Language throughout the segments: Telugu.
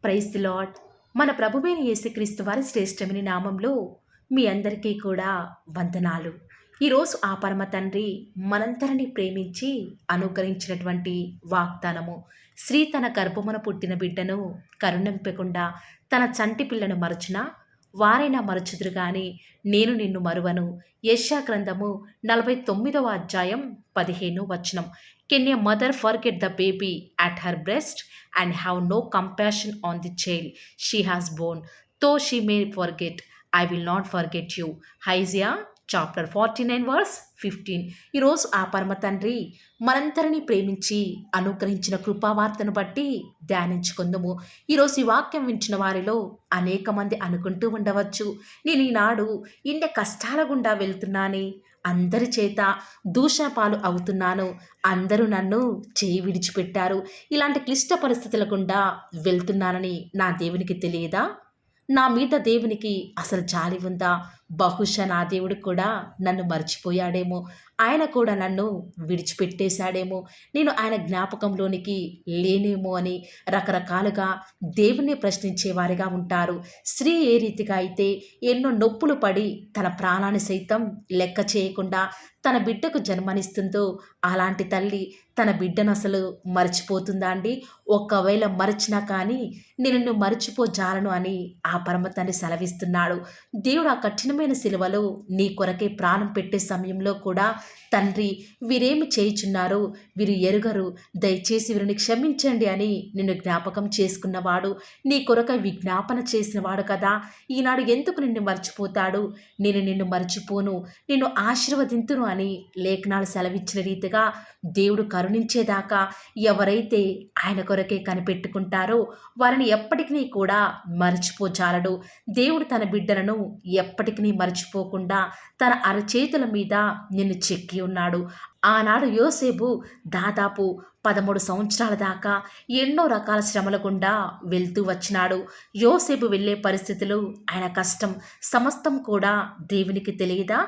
Praise the lord. మన ప్రభువైన యేసుక్రీస్తు వారి శ్రేష్టమైన నామంలో మీ అందరికీ కూడా వందనాలు. ఈరోజు ఆ పరమ తండ్రి మనందరినీ ప్రేమించి అనుగ్రహించినటువంటి వాగ్దానము. స్త్రీ తన గర్భమున పుట్టిన బిడ్డను కరుణింపకుండా తన చంటి పిల్లను మరచునా వారైనా మరచుదురు గాని నేను నిన్ను మరువను. యెషయా గ్రంథము 49వ అధ్యాయం 15 వచనం. Can a mother forget the baby at her breast and have no compassion on the child she has born? Though she may forget, I will not forget you. Isaiah chapter 49 verse 15. ఈరోజు ఆ పరమ తండ్రి మనందరినీ ప్రేమించి అనుగ్రహించిన కృపావార్తను బట్టి ధ్యానించుకుందాము. ఈరోజు ఈ వాక్యం వించిన వారిలో అనేక మంది అనుకుంటూ ఉండవచ్చు, నేను ఈనాడు ఇన్ని కష్టాల గుండా వెళ్తున్నానే, అందరి చేత దూషణపాలు అవుతున్నాను, అందరూ నన్ను చేయి విడిచిపెట్టారు, ఇలాంటి క్లిష్ట పరిస్థితుల గుండా వెళ్తున్నానని నా దేవునికి తెలియదా? నా మీద దేవునికి అసలు జాలి ఉందా? బహుశా నా దేవుడు కూడా నన్ను మర్చిపోయాడేమో, ఆయన కూడా నన్ను విడిచిపెట్టేశాడేమో, నేను ఆయన జ్ఞాపకంలోనికి లేనేమో అని రకరకాలుగా దేవుణ్ణి ప్రశ్నించేవారిగా ఉంటారు. స్త్రీ ఏ రీతిగా అయితే ఎన్నో నొప్పులు పడి తన ప్రాణాన్ని సైతం లెక్క చేయకుండా తన బిడ్డకు జన్మనిస్తుందో, అలాంటి తల్లి తన బిడ్డను అసలు మర్చిపోతుందా అండి? ఒకవేళ మరచినా కానీ నేను నిన్ను మర్చిపోజాలను అని ఆ పరమ తండ్రి సెలవిస్తున్నాడు. దేవుడు ఆ కఠినమైన సిలువలో నీ కొరకే ప్రాణం పెట్టే సమయంలో కూడా, తండ్రి వీరేమి చేయుచున్నారు, వీరు ఎరుగరు, దయచేసి వీరిని క్షమించండి అని నిన్ను జ్ఞాపకం చేసుకున్నవాడు, నీ కొరక విజ్ఞాపన చేసినవాడు కదా. ఈనాడు ఎందుకు నిన్ను మర్చిపోతాడు? నేను నిన్ను మర్చిపోను, నిన్ను ఆశీర్వదింతును అని లేఖనాలు సెలవిచ్చిన రీతిగా దేవుడు కరుణించేదాకా ఎవరైతే ఆయన కొరకే కనిపెట్టుకుంటారో వారిని ఎప్పటికీ కూడా మర్చిపోజాలడు. దేవుడు తన బిడ్డలను ఎప్పటికీ మర్చిపోకుండా తన అరచేతుల మీద నిన్ను చెక్కి ఉన్నాడు. ఆనాడు యోసేపు దాదాపు 13 సంవత్సరాల దాకా ఎన్నో రకాల శ్రమల గుండా వెళ్తూ వచ్చినాడు. యోసేపు వెళ్ళే పరిస్థితులు, ఆయన కష్టం సమస్తం కూడా దేవునికి తెలియదా?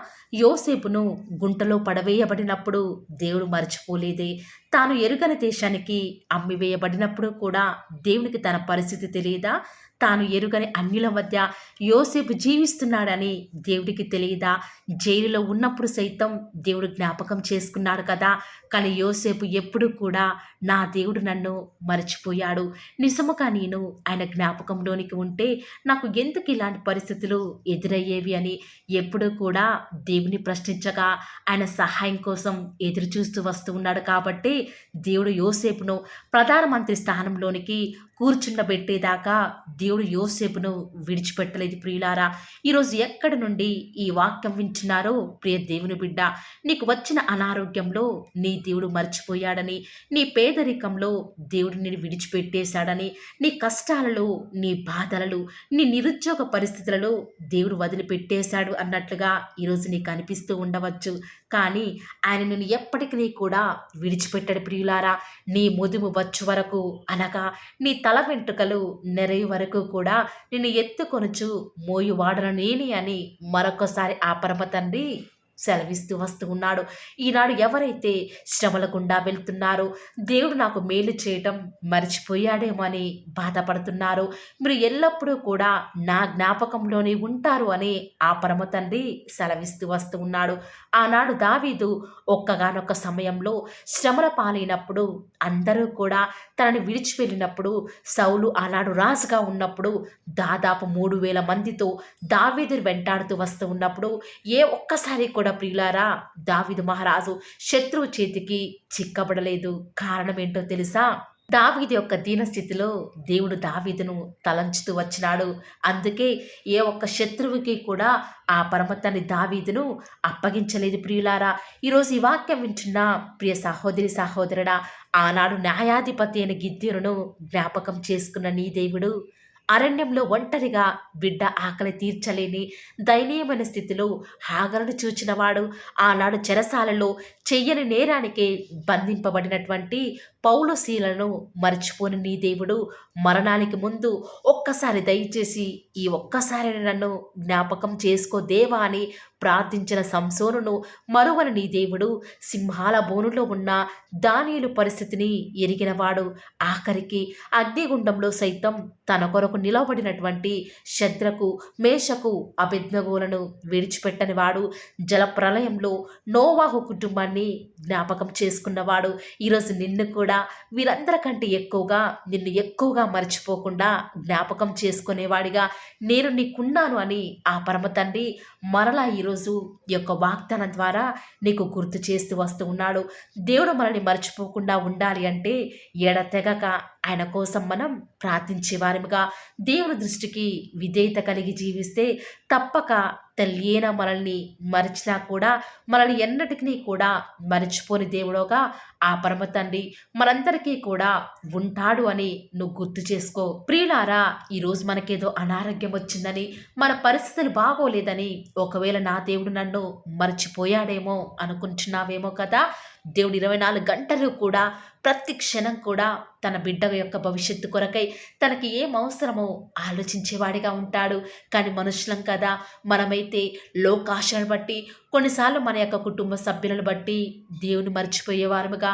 యోసేపును గుంటలో పడవేయబడినప్పుడు దేవుడు మర్చిపోలేదే. తాను ఎరుగని దేశానికి అమ్మివేయబడినప్పుడు కూడా దేవునికి తన పరిస్థితి తెలియదా? తాను ఎరుగని అన్యుల మధ్య యోసేపు జీవిస్తున్నాడని దేవుడికి తెలియదా? జైలులో ఉన్నప్పుడు సైతం దేవుడు జ్ఞాపకం చేసుకున్నాడు కదా. కానీ యోసేపు ఎప్పుడు కూడా నా దేవుడు నన్ను మర్చిపోయాడు, నిజముగా నేను ఆయన జ్ఞాపకంలోనికి ఉంటే నాకు ఎందుకు ఇలాంటి పరిస్థితులు ఎదురయ్యేవి అని ఎప్పుడూ కూడా దేవుని ప్రశ్నించగా ఆయన సహాయం కోసం ఎదురు చూస్తూ వస్తూ ఉన్నాడు. కాబట్టి దేవుడు యోసేపును ప్రధానమంత్రి స్థానంలోనికి కూర్చుండబెట్టేదాకా దేవుడు యోసేపును విడిచిపెట్టలేదు. ప్రియులారా, ఈరోజు ఎక్కడి నుండి ఈ వాక్యం వింటున్నారో ప్రియ దేవుని బిడ్డ, నీకు వచ్చిన అనారోగ్యంలో నీ దేవుడు మర్చిపోయాడని, నీ పేదరికంలో దేవుడు నిన్ను విడిచిపెట్టేశాడని, నీ కష్టాలలో, నీ బాధలలో, నీ నిరుద్యోగ పరిస్థితులలో దేవుడు వదిలిపెట్టేశాడు అన్నట్లుగా ఈరోజు నీకు అనిపిస్తూ ఉండవచ్చు. కానీ ఆయన నిన్ను ఎప్పటికీ కూడా విడిచిపెట్టాడు. ప్రియులారా, నీ ముదుము వచ్చు వరకు, అనగా నీ తల వెంట్రుకలు నెరయి వరకు కూడా నిన్ను ఎత్తుకొనుచు మోయువాడను నేనే అని మరొకసారి ఆ పరమ తండ్రి సెలవిస్తూ వస్తూ ఉన్నాడు. ఈనాడు ఎవరైతే శ్రమల గుండా వెళ్తున్నారో, దేవుడు నాకు మేలు చేయడం మర్చిపోయాడేమో అని బాధపడుతున్నారు, మీరు ఎల్లప్పుడూ కూడా నా జ్ఞాపకంలోనే ఉంటారు అని ఆ పరమ తండ్రి సెలవిస్తూ వస్తూ ఉన్నాడు. ఆనాడు దావీదు ఒక్కగానొక్క సమయంలో శ్రమల పాలైనప్పుడు, అందరూ కూడా తనని విడిచి వెళ్ళినప్పుడు, సౌలు ఆనాడు రాజుగా ఉన్నప్పుడు దాదాపు 3000 మందితో దావీదుని వెంటాడుతూ వస్తూ ఉన్నప్పుడు ఏ ఒక్కసారి కూడా ప్రియులారా దావీదు మహారాజు శత్రువు చేతికి చిక్కబడలేదు. కారణం ఏంటో తెలుసా? దావీదు యొక్క దీనస్థితిలో దేవుడు దావీదును తలంచుతూ వచ్చినాడు. అందుకే ఏ ఒక్క శత్రువుకి కూడా ఆ పరమతాన్ని దావీదును అప్పగించలేదు. ప్రియులారా, ఈరోజు ఈ వాక్యం వింటున్న ప్రియ సహోదరి సహోదరుడా, ఆనాడు న్యాయాధిపతి అయిన గిద్యోనును జ్ఞాపకం చేసుకున్న నీ దేవుడు అరణ్యంలో ఒంటరిగా బిడ్డ ఆకలి తీర్చలేని దయనీయమైన స్థితిలో హాగరును చూచినవాడు, ఆనాడు చెరసాలలో చెయ్యని నేరానికి బంధింపబడినటువంటి పౌలు శీలను మర్చిపోని నీ దేవుడు మరణానికి ముందు ఒక్కసారి దయచేసి ఈ ఒక్కసారి నన్ను జ్ఞాపకం చేసుకో దేవా అని ప్రార్థించిన సంసోనును మరువని నీ దేవుడు సింహాల బోనులో ఉన్న దానియేలు పరిస్థితిని ఎరిగినవాడు. ఆఖరికి అగ్నిగుండంలో సైతం తన కొరకు నిలబడినటువంటి శద్రకు, మేషకు, అబేద్నెగోలను విడిచిపెట్టనివాడు. జలప్రళయంలో నోవాహు కుటుంబాన్ని జ్ఞాపకం చేసుకున్నవాడు. ఈరోజు నిన్ను కూడా వీరందరికంటే ఎక్కువగా నిన్ను ఎక్కువగా మర్చిపోకుండా జ్ఞాపకం చేసుకునేవాడిగా నేను నీకున్నాను అని ఆ పరమ తండ్రి మరలా ఈరోజు ఈ యొక్క వాగ్దానం ద్వారా నీకు గుర్తు చేస్తూ వస్తూ ఉన్నాడు. దేవుడు మనల్ని మర్చిపోకుండా ఉండాలి అంటే ఎడతెగక ఆయన కోసం మనం ప్రార్థించే వారిగా దేవుని దృష్టికి విధేయత కలిగి జీవిస్తే తప్పక తెలియన మనల్ని మరిచినా కూడా మనల్ని ఎన్నటికీ కూడా మరిచిపోని దేవుడుగా ఆ పరమ తండ్రి మనందరికీ కూడా ఉంటాడు అని నువ్వు గుర్తు చేసుకో. ప్రియులారా, ఈరోజు మనకేదో అనారోగ్యం వచ్చిందని, మన పరిస్థితులు బాగోలేదని, ఒకవేళ నా దేవుడు నన్ను మర్చిపోయాడేమో అనుకుంటున్నావేమో కదా. దేవుడు 24 గంటలు కూడా ప్రతి క్షణం కూడా తన బిడ్డ యొక్క భవిష్యత్తు కొరకై తనకి ఏం అవసరమో ఆలోచించేవాడిగా ఉంటాడు. కానీ మనుషులం కదా, మనమైతే లోకాశలను బట్టి, కొన్నిసార్లు మన యొక్క కుటుంబ సభ్యులను బట్టి దేవుని మర్చిపోయేవారముగా,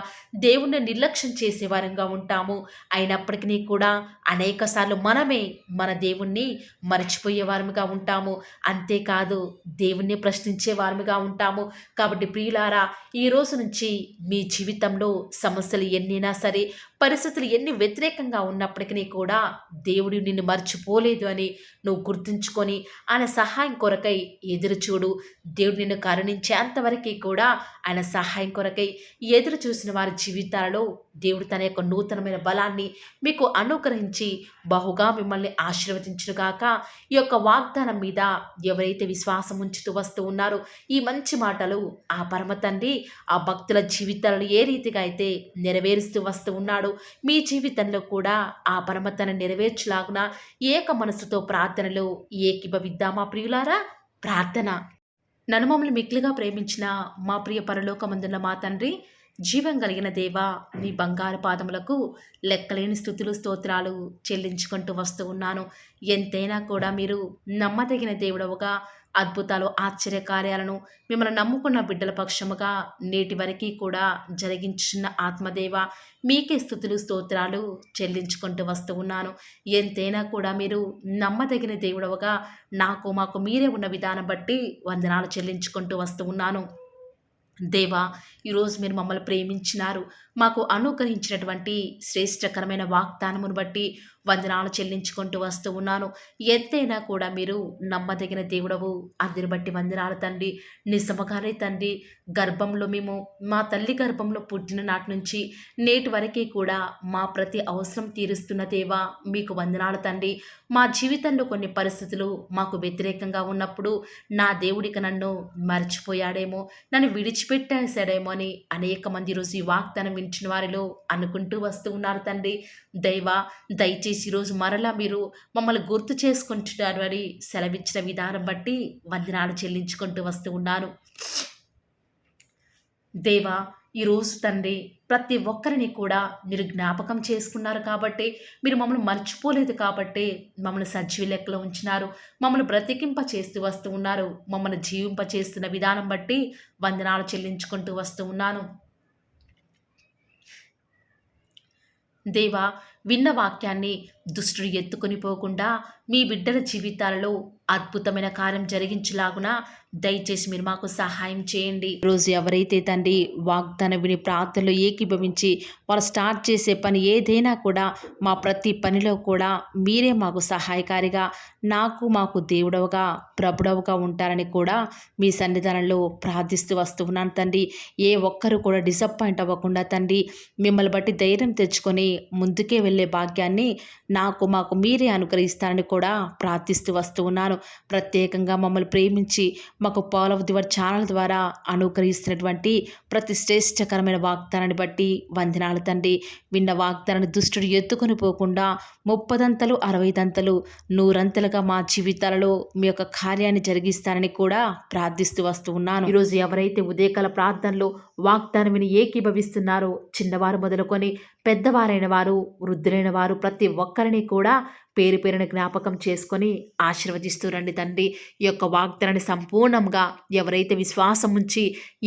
దేవుణ్ణి నిర్లక్ష్యం చేసేవారంగా ఉంటాము. అయినప్పటికీ కూడా అనేక సార్లు మనమే మన దేవుణ్ణి మర్చిపోయేవారముగా ఉంటాము. అంతేకాదు దేవుణ్ణి ప్రశ్నించేవారముగా ఉంటాము. కాబట్టి ప్రియులారా, ఈ రోజు నుంచి మీ జీవితంలో సమస్యలు ఎన్నైనా సరే, పరిస్థితులు ఎన్ని వ్యతిరేకంగా ఉన్నప్పటికీ కూడా దేవుడు నిన్ను మర్చిపోలేదు అని నువ్వు గుర్తుంచుకొని ఆయన సహాయం కొరకై ఎదురు చూడు. దేవుడు నిన్ను కరుణించేంతవరకు కూడా ఆయన సహాయం కొరకై ఎదురు చూసిన వారి జీవితాలలో దేవుడు తన యొక్క నూతనమైన బలాన్ని మీకు అనుగ్రహించి బహుగా మిమ్మల్ని ఆశీర్వదించుగాక. ఈ యొక్క వాగ్దానం మీద ఎవరైతే విశ్వాసం ఉంచుతూ వస్తూ ఉన్నారో ఈ మంచి మాటలు ఆ పరమ తండ్రి ఆ భక్తుల జీవితాలను ఏ రీతిగా అయితే నెరవేరుస్తూ వస్తూ ఉన్నాడు, మీ జీవితంలో కూడా ఆ పరమతను నెరవేర్చులాగున ఏక మనసుతో ప్రార్థనలో ఏకీభవిద్దామా ప్రియులారా. ప్రార్థన. నన్ను మమ్మల్ని మిక్కిలిగా ప్రేమించిన మా ప్రియ పరలోకమందున్న మా తండ్రి, జీవం కలిగిన దేవా, మీ బంగారు పాదములకు లెక్కలేని స్తుతులు స్తోత్రాలు చెల్లించుకుంటూ వస్తూ ఉన్నాను. ఎంతైనా కూడా మీరు నమ్మదగిన దేవుడవుగా అద్భుతాలు, ఆశ్చర్యకార్యాలను మిమ్మల్ని నమ్ముకున్న బిడ్డల పక్షముగా నేటి వరకు కూడా జరిగించిన ఆత్మదేవ, మీకే స్తుతులు స్తోత్రాలు చెల్లించుకుంటూ వస్తూ ఉన్నాను. ఎంతైనా కూడా మీరు నమ్మదగిన దేవుడవుగా నాకు మాకు మీరే ఉన్న విధానం బట్టి వందనాలు చెల్లించుకుంటూ వస్తూ ఉన్నాను. దేవా, ఈరోజు మీరు మమ్మల్ని ప్రేమించినారు, మాకు అనుగ్రహించినటువంటి శ్రేష్టకరమైన వాగ్దానమును బట్టి వందనాలు చెల్లించుకుంటూ వస్తూ ఉన్నాను. ఎంతైనా కూడా మీరు నమ్మదగిన దేవుడవు, అందుని బట్టి వందనాలు తండ్రి. నిజముగానే తండ్రి, గర్భంలో మేము మా తల్లి గర్భంలో పుట్టిన నాటి నుంచి నేటి వరకు కూడా మా ప్రతి అవసరం తీరుస్తున్న దేవా మీకు వందనాలు తండ్రి. మా జీవితంలో కొన్ని పరిస్థితులు మాకు వ్యతిరేకంగా ఉన్నప్పుడు నా దేవుడికి నన్ను మర్చిపోయాడేమో, నన్ను విడిచిపెట్టేశాడేమో అని అనేక మంది ఈరోజు ఈ వాగ్దానం వించిన వారిలో అనుకుంటూ వస్తూ ఉన్నారు తండ్రి. దైవా, దయచేసి ఈరోజు మరలా మీరు మమ్మల్ని గుర్తు చేసుకుంటున్నారు అని సెలవిచ్చిన విధానం బట్టి వందనాలు చెల్లించుకుంటూ వస్తూ ఉన్నాను. దేవా, ఈరోజు తండ్రి ప్రతి ఒక్కరిని కూడా మీరు జ్ఞాపకం చేసుకున్నారు కాబట్టి, మీరు మమ్మల్ని మర్చిపోలేదు కాబట్టి మమ్మల్ని సజీవ లెక్కలో ఉంచినారు, మమ్మల్ని బ్రతికింప చేస్తూ వస్తూ ఉన్నారు. మమ్మల్ని జీవింప చేస్తున్న విధానం బట్టి వందనాలు చెల్లించుకుంటూ వస్తూ ఉన్నాను. దేవా, విన్న వాక్యాన్ని దుష్టుడు ఎత్తుకొని పోకుండా మీ బిడ్డల జీవితాలలో అద్భుతమైన కార్యం జరిగించులాగున దయచేసి మీరు మాకు సహాయం చేయండి. రోజు ఎవరైతే తండ్రి వాగ్దానం విని ప్రార్థనలో ఏకీభవించి వాళ్ళు స్టార్ట్ చేసే పని ఏదైనా కూడా మా ప్రతి పనిలో కూడా మీరే మాకు సహాయకారిగా, నాకు మాకు దేవుడవుగా ప్రభుడవుగా ఉంటారని కూడా మీ సన్నిధానంలో ప్రార్థిస్తూ వస్తూ ఉన్నాను తండ్రి. ఏ ఒక్కరు కూడా డిసప్పాయింట్ అవ్వకుండా తండ్రి మిమ్మల్ని బట్టి ధైర్యం తెచ్చుకొని ముందుకే వెళ్ళే భాగ్యాన్ని మాకు మీరే అనుగ్రహిస్తారని కూడా ప్రార్థిస్తూ వస్తూ ఉన్నాను. ప్రత్యేకంగా మమ్మల్ని ప్రేమించి మాకు Paul of the Word channel ద్వారా అనుగ్రహిస్తున్నటువంటి ప్రతి శ్రేష్టకరమైన వాగ్దానాన్ని బట్టి వందనాలు తండ్రి. విన్న వాగ్దానాన్ని దుష్టుడు ఎత్తుకొని పోకుండా 30 60 100 మా జీవితాలలో మీ యొక్క కార్యాన్ని జరిగిస్తారని కూడా ప్రార్థిస్తూ వస్తూ ఉన్నాను. ఈరోజు ఎవరైతే ఉదయకాల ప్రార్థనలో వాగ్దానం విని ఏకీభవిస్తున్నారో, చిన్నవారు మొదలుకొని పెద్దవారైన వారు, వృద్ధులైన వారు ప్రతి ఒక్కరిని కూడా పేరు పేరున జ్ఞాపకం చేసుకొని ఆశీర్వదిస్తూ రండి తండ్రి. ఈ యొక్క వాగ్దానాన్ని సంపూర్ణంగా ఎవరైతే విశ్వాసం ఉంచి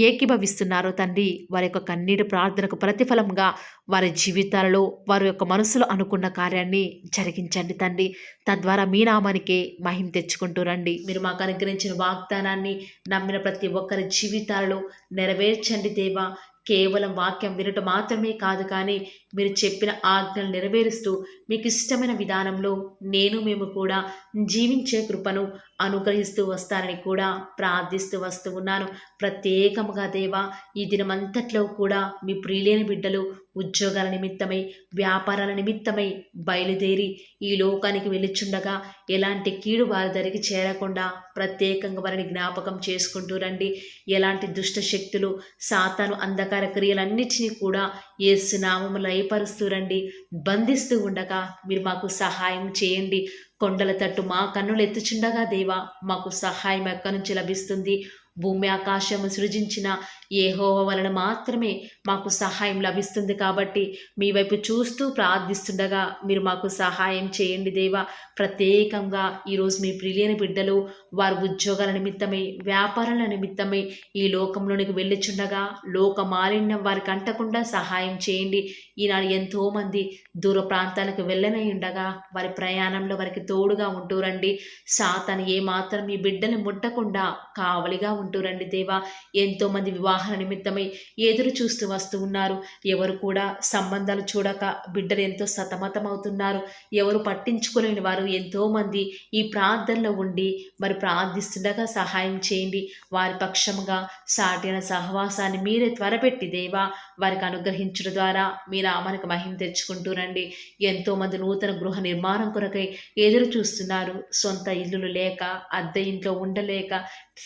ఏకీభవిస్తున్నారో తండ్రి, వారి యొక్క కన్నీటి ప్రార్థనకు ప్రతిఫలంగా వారి జీవితాలలో వారి యొక్క మనసులో అనుకున్న కార్యాన్ని జరిగించండి తండ్రి. తద్వారా మీ నామానికే మహిమ తెచ్చుకుంటూ రండి. మీరు మాకు అనుగ్రహించిన వాగ్దానాన్ని నమ్మిన ప్రతి ఒక్కరి జీవితాలలో నెరవేర్చండి దేవా. కేవలం వాక్యం వినటం మాత్రమే కాదు, కానీ మీరు చెప్పిన ఆజ్ఞలు నెరవేరుస్తూ మీకు ఇష్టమైన విధానంలో మేము కూడా జీవించే కృపను అనుగ్రహిస్తూ వస్తారని కూడా ప్రార్థిస్తూ వస్తూ ఉన్నాను. ప్రత్యేకముగా దేవా, ఈ దినమంతట్లో కూడా మీ ప్రియులైన బిడ్డలు ఉద్యోగాల నిమిత్తమై, వ్యాపారాల నిమిత్తమై బయలుదేరి ఈ లోకానికి వెళ్ళిచుండగా ఎలాంటి కీడు వారి దరికి చేరకుండా ప్రత్యేకంగా వారిని జ్ఞాపకం చేసుకుంటూ రండి. ఎలాంటి దుష్ట శక్తులు, సాతాను అంధకార క్రియలన్నిటినీ కూడా యేసు నామములో లయపరుస్తూ రండి. బంధిస్తూ ఉండగా మీరు మాకు సహాయం చేయండి. కొండల తట్టు మా కన్నులు ఎత్తుచుండగా దేవా, మాకు సహాయం ఎక్కడి నుంచి లభిస్తుంది? భూమి ఆకాశము సృజించిన యెహోవా వలన మాత్రమే మాకు సహాయం లభిస్తుంది. కాబట్టి మీ వైపు చూస్తూ ప్రార్థిస్తుండగా మీరు మాకు సహాయం చేయండి దేవా. ప్రత్యేకంగా ఈరోజు మీ ప్రియులైన బిడ్డలు వారి ఉద్యోగాల నిమిత్తమై, వ్యాపారాల నిమిత్తమై ఈ లోకంలోనికి వెళ్ళుచుండగా లోక మాలిన్యం వారికి అంటకుండా సహాయం చేయండి. ఈనాడు ఎంతోమంది దూర ప్రాంతాలకు వెళ్ళనై ఉండగా వారి ప్రయాణంలో వారికి తోడుగా ఉంటూ రండి. సాతాను ఏమాత్రం మీ బిడ్డని ముట్టకుండా కావలిగా ఉంటూ రండి దేవా. ఎంతోమంది వివాహాల నిమిత్తమై ఎదురు చూస్తూ వస్తూ ఉన్నారు. ఎవరు కూడా సంబంధాలు చూడక బిడ్డలు ఎంతో సతమతం అవుతున్నారు. ఎవరు పట్టించుకోలేని వారు ఎంతోమంది ఈ ప్రార్థనలో ఉండి మరి ప్రార్థిస్తుండగా సహాయం చేయండి. వారి పక్షముగా సాటిన సహవాసాన్ని మీరే త్వరపెట్టి దేవా వారికి అనుగ్రహించడం ద్వారా మీ నామానికి మహిమ తెచ్చుకుంటూ రండి. ఎంతోమంది నూతన గృహ నిర్మాణం కొరకై ఎదురు చూస్తున్నారు. సొంత ఇల్లులు లేక, అద్దె ఇంట్లో ఉండలేక,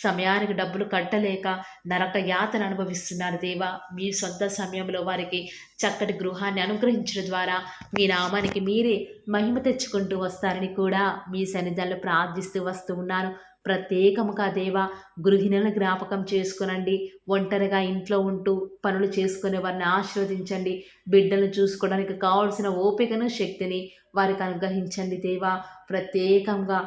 సమయానికి డబ్బులు కట్టలేక నరక యాతన అనుభవిస్తున్నారు దేవా. మీ సొంత సమయంలో వారికి చక్కటి గృహాన్ని అనుగ్రహించడం ద్వారా మీ నామానికి మీరే మహిమ తెచ్చుకుంటూ వస్తారని కూడా మీ సన్నిధానంలో ప్రార్థిస్తూ వస్తూ ఉన్నాను. ప్రత్యేకముగా దేవా, గృహిణులను జ్ఞాపకం చేసుకునండి. ఒంటరిగా ఇంట్లో ఉంటూ పనులు చేసుకునే వారిని ఆశీర్వదించండి. బిడ్డలను చూసుకోవడానికి కావాల్సిన ఓపికను, శక్తిని వారికి అనుగ్రహించండి దేవా. ప్రత్యేకంగా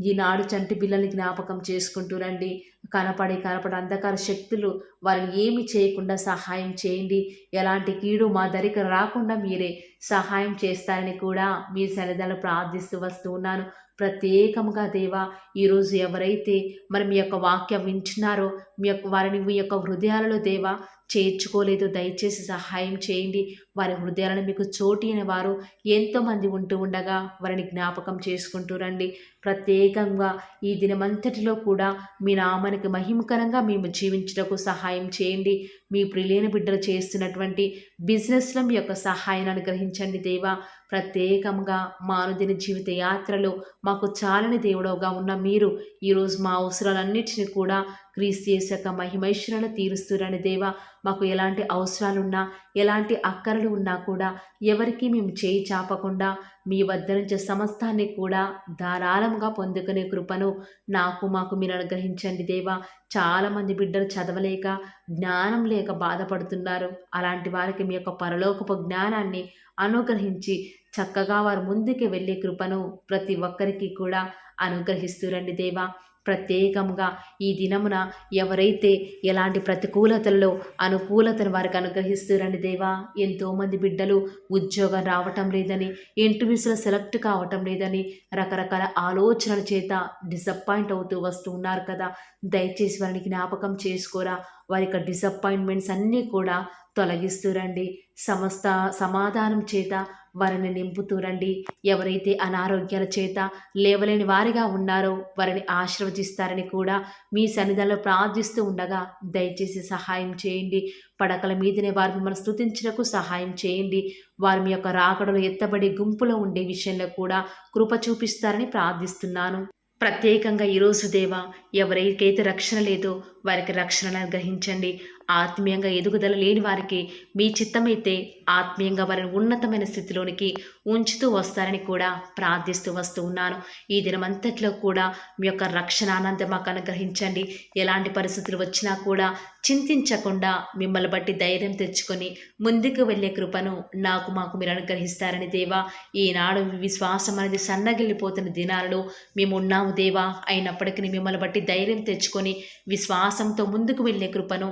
ఈనాడు చంటి పిల్లల్ని జ్ఞాపకం చేసుకుంటూ రండి. కనపడి అంధకార శక్తులు వారిని ఏమి చేయకుండా సహాయం చేయండి. ఎలాంటి కీడు మా దరికి రాకుండా మీరే సహాయం చేస్తారని కూడా మీ సన్నిధానంలో ప్రార్థిస్తూ వస్తూ ఉన్నాను. ప్రత్యేకముగా దేవా, ఈరోజు ఎవరైతే మరి మీ యొక్క వాక్యం వింటున్నారో వారిని మీ యొక్క హృదయాలలో దేవా చేర్చుకోలేదు, దయచేసి సహాయం చేయండి. వారి హృదయాలను మీకు చోటి అయిన వారు ఎంతోమంది ఉంటూ ఉండగా వారిని జ్ఞాపకం చేసుకుంటూ రండి. ప్రత్యేకంగా ఈ దినమంతటిలో కూడా మీ నామానికి మహిమకరంగా మేము జీవించుటకు సహాయం చేయండి. మీ ప్రియులైన బిడ్డలు చేస్తున్నటువంటి బిజినెస్లో మీ యొక్క సహాయాన్ని అనుగ్రహించండి దేవా. ప్రత్యేకంగా మా అనుదిన జీవిత యాత్రలో మాకు చాలని దేవుడుగా ఉన్న మీరు ఈరోజు మా అవసరాలన్నిటిని కూడా క్రీస్తు యేసు యొక్క మహిమైశ్వరాలు తీరుస్తురని దేవా. మాకు ఎలాంటి అవసరాలున్నా, ఎలాంటి అక్కరలు ఉన్నా కూడా ఎవరికి మేము చేయి చాపకుండా మీ వద్ద నుంచి సమస్తాన్ని కూడా ధారాళంగా పొందుకునే కృపను మాకు మీరు అనుగ్రహించండి దేవా. చాలామంది బిడ్డలు చదవలేక, జ్ఞానం లేక బాధపడుతున్నారు. అలాంటి వారికి మీ యొక్క పరలోకపు జ్ఞానాన్ని అనుగ్రహించి చక్కగా వారు ముందుకు వెళ్ళే కృపను ప్రతి ఒక్కరికి కూడా అనుగ్రహిస్తురండి దేవా. ప్రత్యేకంగా ఈ దినమున ఎవరైతే ఎలాంటి ప్రతికూలతల్లో అనుకూలతను వారికి అనుగ్రహిస్తురండి దేవా. ఎంతోమంది బిడ్డలు ఉద్యోగం రావటం లేదని, ఇంటర్వ్యూస్లో సెలెక్ట్ కావటం లేదని రకరకాల ఆలోచనల చేత డిసప్పాయింట్ అవుతూ వస్తూ ఉన్నారు కదా. దయచేసి వారిని జ్ఞాపకం చేసుకోరా. వారి యొక్క డిసప్పాయింట్మెంట్స్ అన్నీ కూడా తొలగిస్తురండి. సమస్త సమాధానం చేత వారిని నింపుతూ రండి. ఎవరైతే అనారోగ్యాల చేత లేవలేని వారిగా ఉన్నారో వారిని ఆశీర్వదిస్తారని కూడా మీ సన్నిధిలో ప్రార్థిస్తూ ఉండగా దయచేసి సహాయం చేయండి. పడకల మీదనే వారు మిమ్మల్ని స్తుతించుటకు సహాయం చేయండి. వారి మీ యొక్క రాకడలో ఎత్తబడి గుంపులో ఉండే విషయంలో కూడా కృప చూపిస్తారని ప్రార్థిస్తున్నాను. ప్రత్యేకంగా ఈరోజు దేవా, ఎవరికైతే రక్షణ లేదో వారికి రక్షణను అనుగ్రహించండి. ఆత్మీయంగా ఎదుగుదల లేని వారికి మీ చిత్తమైతే ఆత్మీయంగా వారిని ఉన్నతమైన స్థితిలోనికి ఉంచుతూ వస్తారని కూడా ప్రార్థిస్తూ వస్తూ ఉన్నాను. ఈ దినమంతట్లో కూడా మీ యొక్క రక్షణ ఆనందం మాకు అనుగ్రహించండి. ఎలాంటి పరిస్థితులు వచ్చినా కూడా చింతించకుండా మిమ్మల్ని బట్టి ధైర్యం తెచ్చుకొని ముందుకు వెళ్ళే కృపను మాకు మీరు అనుగ్రహిస్తారని దేవా, ఈనాడు విశ్వాసం అనేది సన్నగిల్లిపోతున్న దినాలలో మేము ఉన్నాము దేవా. అయినప్పటికీ మిమ్మల్ని బట్టి ధైర్యం తెచ్చుకొని విశ్వాసంతో ముందుకు వెళ్ళే కృపను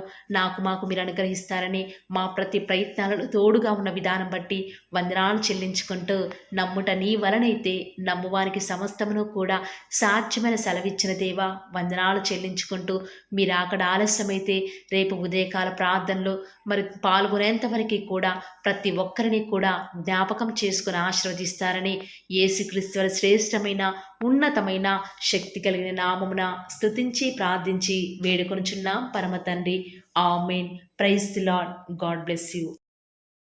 మాకు మీరు అనుగ్రహిస్తారని మా ప్రతి ప్రయత్నాలను తోడుగా ఉన్న విధానం బట్టి వందనాలు చెల్లించుకుంటూ, నమ్ముట నీ వలనైతే నమ్మువారికి సమస్తమును కూడా సాధ్యమైన సెలవిచ్చిన దేవా వందనాలు చెల్లించుకుంటూ, మీరు అక్కడ ఆలస్యమైతే రేపు ఉదయకాల ప్రార్థనలో మరి పాల్గొనేంతవరకు కూడా ప్రతి ఒక్కరిని కూడా జ్ఞాపకం చేసుకుని ఆశీర్వదిస్తారని యేసుక్రీస్తు శ్రేష్టమైన ఉన్నతమైన శక్తి కలిగిన నామమున స్తుతించి ప్రార్థించి వేడుకొనుచున్నాం పరమ తండ్రి. Amen. Praise the Lord. God bless you.